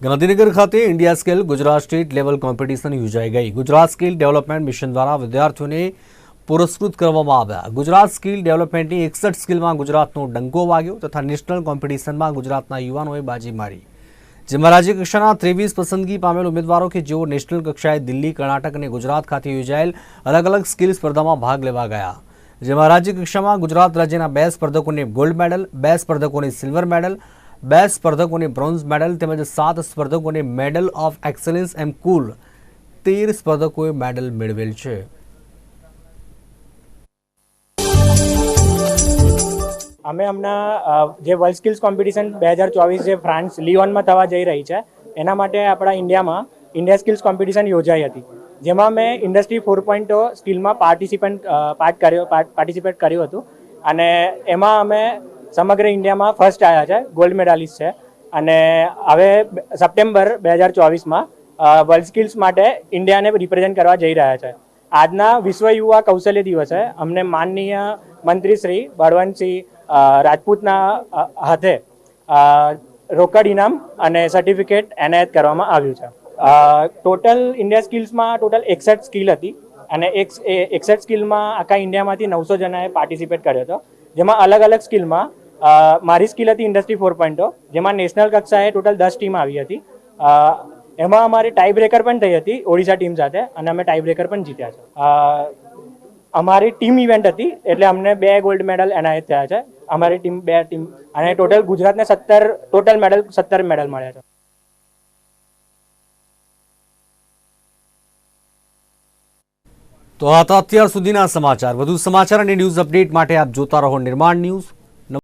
ગાંધીનગર ખાતે India skill Gujarat state level competition યોજાઈ ગઈ। ગુજરાત સ્કિલ ડેવલપમેન્ટ મિશન દ્વારા વિદ્યાર્થીઓને પુરસ્કૃત કરવામાં આવ્યા। ગુજરાત સ્કિલ ડેવલપમેન્ટની 61 સ્કિલમાં ગુજરાતનો ડંકો વાગ્યો તથા નેશનલ કોમ્પિટિશનમાં ગુજરાતના યુવાનોએ બાજી મારી, જેમાં રાજ્ય કક્ષાના 23 પસંદગી પામેલ ઉમેદવારો કે જેઓ નેશનલ કક્ષાએ દિલ્હી, કર્ણાટક અને ગુજરાત ખાતે યોજાયેલ અલગ અલગ સ્કિલ સ્પર્ધામાં ભાગ લેવા ગયા, જેમાં રાજ્ય કક્ષામાં ગુજરાત રાજ્યના 2 સ્પર્ધકોને ગોલ્ડ મેડલ, 2 સ્પર્ધકોને સિલ્વર મેડલ, 2 સ્પર્ધકોને બ્રોન્ઝ મેડલ તેમજ 7 સ્પર્ધકોને મેડલ ઓફ એક્સલન્સ એમ કુલ 13 સ્પર્ધકોએ મેડલ મેળવેલ છે। અમે હમણાં જે વર્લ્ડ સ્કિલ્સ કોમ્પિટિશન 2024 જે ફ્રાન્સ લિયોનમાં થવા જઈ રહી છે એના માટે આપણા ઇન્ડિયામાં ઇન્ડિયા સ્કિલ્સ કોમ્પિટિશન યોજાઈ હતી, જેમાં મેં ઇન્ડસ્ટ્રી 4.0 સ્કિલમાં પાર્ટિસિપેટ કર્યું હતું અને એમાં અમે સમગ્ર ઇન્ડિયામાં ફર્સ્ટ આવ્યા છે, ગોલ્ડ મેડાલિસ્ટ છે અને હવે સપ્ટેમ્બર 2024માં વર્લ્ડ સ્કિલ્સ માટે ઇન્ડિયાને રિપ્રેઝેન્ટ કરવા જઈ રહ્યા છે। આજના વિશ્વ યુવા કૌશલ્ય દિવસે અમને માનનીય મંત્રી શ્રી બળવંતસિંહ રાજપૂતના હાથે રોકડ ઇનામ અને સર્ટિફિકેટ એનાયત કરવામાં આવ્યું છે। ટોટલ ઇન્ડિયા સ્કિલ્સમાં ટોટલ 61 સ્કિલ હતી અને 61 સ્કિલમાં આખા ઇન્ડિયામાંથી 900 જણાએ પાર્ટિસિપેટ કર્યો હતો, જેમાં અલગ અલગ સ્કિલમાં મારી સ્કિલ હતી ઇન્ડસ્ટ્રી 4.0, જેમાં નેશનલ કક્ષાએ ટોટલ 10 ટીમ આવી હતી। એમાં અમારી ટાઈ બ્રેકર પણ થઈ હતી ઓડિશા ટીમ સાથે અને અમે ટાઈ બ્રેકર પણ જીત્યા છે। અમારી ટીમ ઇવેન્ટ હતી એટલે અમને 2 ગોલ્ડ મેડલ એનાયત થયા છે। અમારી ટીમ 2 ટીમ અને ટોટલ ગુજરાતને 17 મેડલ મળ્યા છે। તો આ હતા અત્યાર સુધીના સમાચાર। વધુ સમાચાર અને ન્યૂઝ અપડેટ માટે આપ જોતા રહો નિર્માણ ન્યૂઝ।